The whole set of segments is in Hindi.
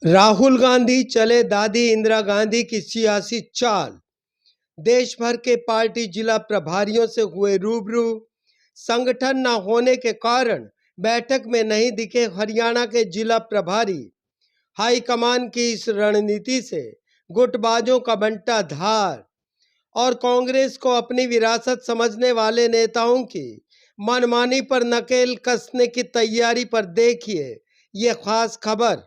राहुल गांधी चले दादी इंदिरा गांधी की सियासी चाल। देश भर के पार्टी जिला प्रभारियों से हुए रूबरू। संगठन न होने के कारण बैठक में नहीं दिखे हरियाणा के जिला प्रभारी। हाईकमान की इस रणनीति से गुटबाजों का बंटा धार और कांग्रेस को अपनी विरासत समझने वाले नेताओं की मनमानी पर नकेल कसने की तैयारी पर देखिए ये खास खबर।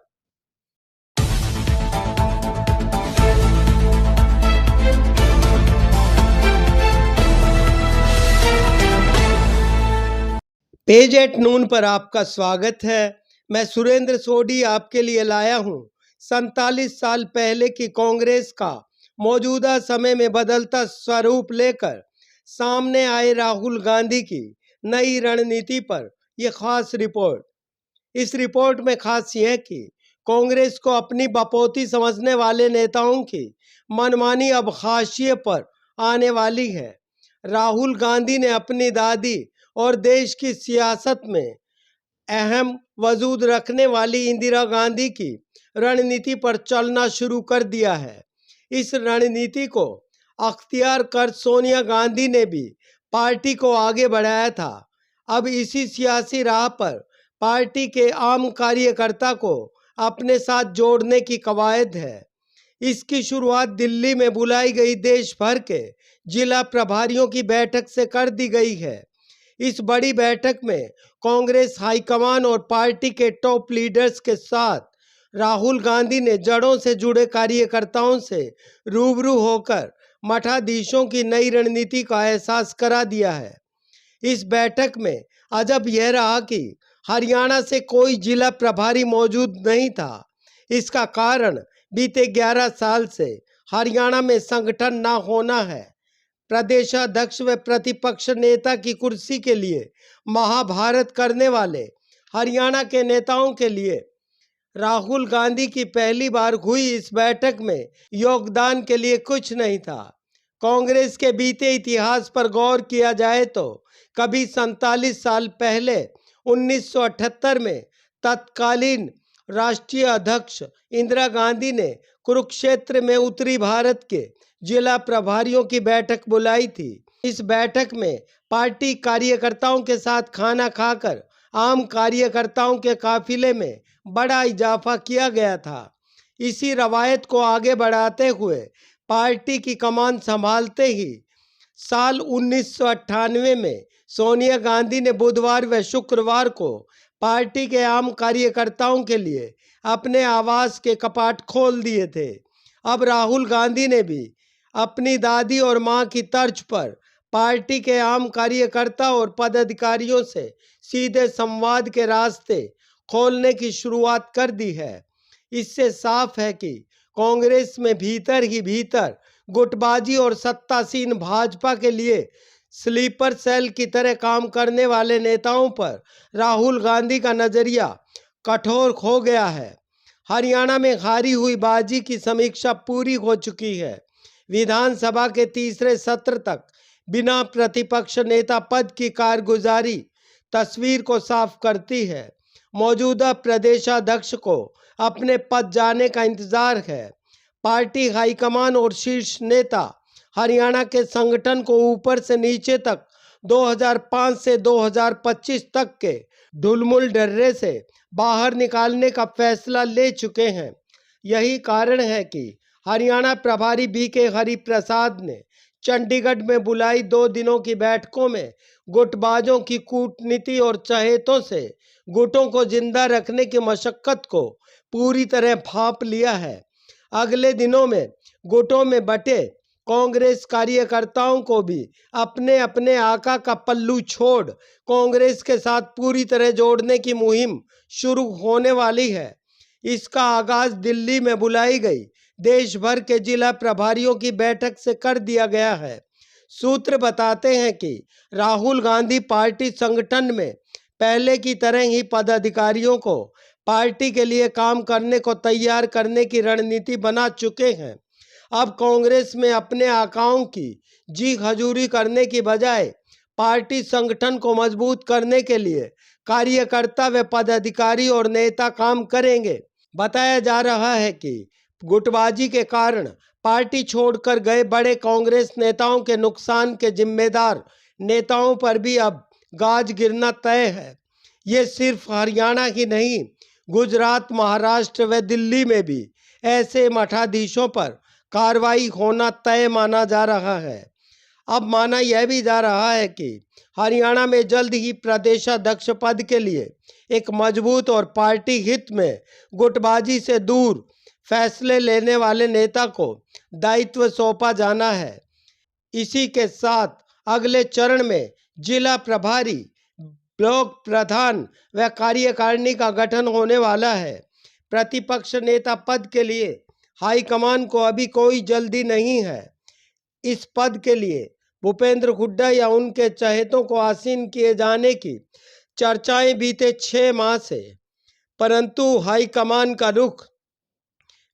पेज एट नून पर आपका स्वागत है। मैं सुरेंद्र सोडी आपके लिए लाया हूं 47 साल पहले की कांग्रेस का मौजूदा समय में बदलता स्वरूप लेकर सामने आए राहुल गांधी की नई रणनीति पर यह खास रिपोर्ट। इस रिपोर्ट में खास यह कि कांग्रेस को अपनी बपोती समझने वाले नेताओं की मनमानी अब हाशिए पर आने वाली है। राहुल गांधी ने अपनी दादी और देश की सियासत में अहम वजूद रखने वाली इंदिरा गांधी की रणनीति पर चलना शुरू कर दिया है। इस रणनीति को अख्तियार कर सोनिया गांधी ने भी पार्टी को आगे बढ़ाया था। अब इसी सियासी राह पर पार्टी के आम कार्यकर्ता को अपने साथ जोड़ने की कवायद है। इसकी शुरुआत दिल्ली में बुलाई गई देश भर के जिला प्रभारियों की बैठक से कर दी गई है। इस बड़ी बैठक में कांग्रेस हाईकमान और पार्टी के टॉप लीडर्स के साथ राहुल गांधी ने जड़ों से जुड़े कार्यकर्ताओं से रूबरू होकर मठाधीशों की नई रणनीति का एहसास करा दिया है। इस बैठक में अजब यह रहा कि हरियाणा से कोई जिला प्रभारी मौजूद नहीं था। इसका कारण बीते 11 साल से हरियाणा में संगठन न होना है। प्रदेशाध्यक्ष व प्रतिपक्ष नेता की कुर्सी के लिए महाभारत करने वाले हरियाणा के नेताओं के लिए राहुल गांधी की पहली बार हुई इस बैठक में योगदान के लिए कुछ नहीं था। कांग्रेस के बीते इतिहास पर गौर किया जाए तो कभी 47 साल पहले 1978 में तत्कालीन राष्ट्रीय अध्यक्ष इंदिरा गांधी ने कुरुक्षेत्र में उत्तरी भारत के जिला प्रभारियों की बैठक बुलाई थी। इस बैठक में पार्टी कार्यकर्ताओं के साथ खाना खाकर आम कार्यकर्ताओं के काफिले में बड़ा इजाफा किया गया था। इसी रवायत को आगे बढ़ाते हुए पार्टी की कमान संभालते ही साल 1998 में सोनिया गांधी ने बुधवार व शुक्रवार को पार्टी के आम कार्यकर्ताओं के लिए अपने आवास के कपाट खोल दिए थे। अब राहुल गांधी ने भी अपनी दादी और मां की तर्ज पर पार्टी के आम कार्यकर्ता और पदाधिकारियों से सीधे संवाद के रास्ते खोलने की शुरुआत कर दी है। इससे साफ है कि कांग्रेस में भीतर ही भीतर गुटबाजी और सत्तासीन भाजपा के लिए स्लीपर सेल की तरह काम करने वाले नेताओं पर राहुल गांधी का नजरिया कठोर हो गया है। हरियाणा में हारी हुई बाजी की समीक्षा पूरी हो चुकी है। विधानसभा के तीसरे सत्र तक बिना प्रतिपक्ष नेता पद की कारगुजारी तस्वीर को साफ करती है। मौजूदा प्रदेशाध्यक्ष को अपने पद जाने का इंतजार है। पार्टी हाईकमान और शीर्ष नेता हरियाणा के संगठन को ऊपर से नीचे तक 2005 से 2025 तक के ढुलमुल डर्रे से बाहर निकालने का फैसला ले चुके हैं। यही कारण है कि हरियाणा प्रभारी बीके हरिप्रसाद ने चंडीगढ़ में बुलाई 2 दिनों की बैठकों में गुटबाजों की कूटनीति और चहेतों से गुटों को जिंदा रखने की मशक्कत को पूरी तरह भांप लिया है। अगले दिनों में गुटों में बटे कांग्रेस कार्यकर्ताओं को भी अपने अपने आका का पल्लू छोड़ कांग्रेस के साथ पूरी तरह जोड़ने की मुहिम शुरू होने वाली है। इसका आगाज दिल्ली में बुलाई गई देश भर के जिला प्रभारियों की बैठक से कर दिया गया है। सूत्र बताते हैं कि राहुल गांधी पार्टी संगठन में पहले की तरह ही पदाधिकारियों को पार्टी के लिए काम करने को तैयार करने की रणनीति बना चुके हैं। अब कांग्रेस में अपने आकाओं की जी हजूरी करने की बजाय पार्टी संगठन को मजबूत करने के लिए कार्यकर्ता व पदाधिकारी और नेता काम करेंगे। बताया जा रहा है कि गुटबाजी के कारण पार्टी छोड़कर गए बड़े कांग्रेस नेताओं के नुकसान के जिम्मेदार नेताओं पर भी अब गाज गिरना तय है। ये सिर्फ हरियाणा ही नहीं, गुजरात, महाराष्ट्र व दिल्ली में भी ऐसे मठाधीशों पर कार्रवाई होना तय माना जा रहा है। अब माना यह भी जा रहा है कि हरियाणा में जल्द ही प्रदेशाध्यक्ष पद के लिए एक मजबूत और पार्टी हित में गुटबाजी से दूर फैसले लेने वाले नेता को दायित्व सौंपा जाना है। इसी के साथ अगले चरण में जिला प्रभारी, ब्लॉक प्रधान व कार्यकारिणी का गठन होने वाला है। प्रतिपक्ष नेता पद के लिए हाईकमान को अभी कोई जल्दी नहीं है। इस पद के लिए भूपेंद्र हुड्डा या उनके चहेतों को आसीन किए जाने की चर्चाएं बीते 6 माह से, परंतु हाईकमान का रुख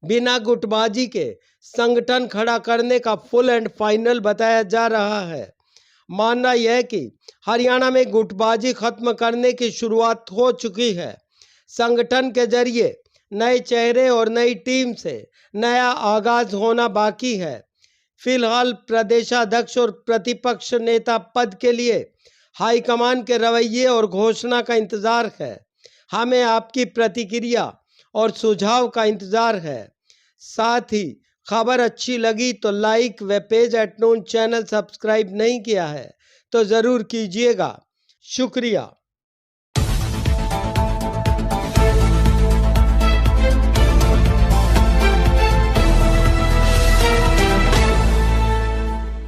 बिना गुटबाजी के संगठन खड़ा करने का फुल एंड फाइनल बताया जा रहा है। मानना यह कि हरियाणा में गुटबाजी खत्म करने की शुरुआत हो चुकी है। संगठन के जरिए नए चेहरे और नई टीम से नया आगाज होना बाकी है। फिलहाल प्रदेशाध्यक्ष और प्रतिपक्ष नेता पद के लिए हाईकमान के रवैये और घोषणा का इंतजार है। हमें आपकी प्रतिक्रिया और सुझाव का इंतजार है। साथ ही खबर अच्छी लगी तो लाइक व पेज @नून चैनल सब्सक्राइब नहीं किया है तो ज़रूर कीजिएगा। शुक्रिया।